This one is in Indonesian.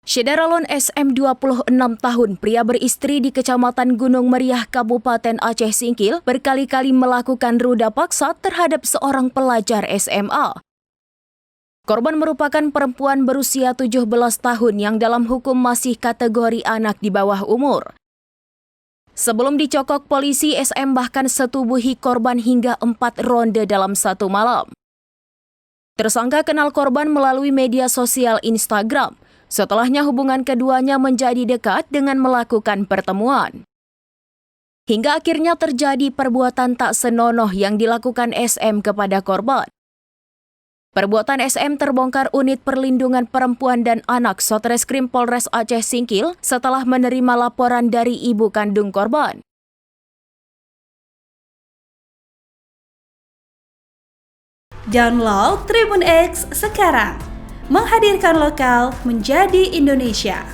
Syederalon SM 26 tahun, pria beristri di Kecamatan Gunung Meriah, Kabupaten Aceh Singkil, berkali-kali melakukan ruda paksa terhadap seorang pelajar SMA. Korban merupakan perempuan berusia 17 tahun yang dalam hukum masih kategori anak di bawah umur. Sebelum dicokok polisi, SM bahkan setubuhi korban hingga 4 ronde dalam satu malam. Tersangka kenal korban melalui media sosial Instagram. Setelahnya hubungan keduanya menjadi dekat dengan melakukan pertemuan. Hingga akhirnya terjadi perbuatan tak senonoh yang dilakukan SM kepada korban. Perbuatan SM terbongkar Unit Perlindungan Perempuan dan Anak Satreskrim Polres Aceh Singkil setelah menerima laporan dari ibu kandung korban. Download Tribun X sekarang, menghadirkan lokal menjadi Indonesia.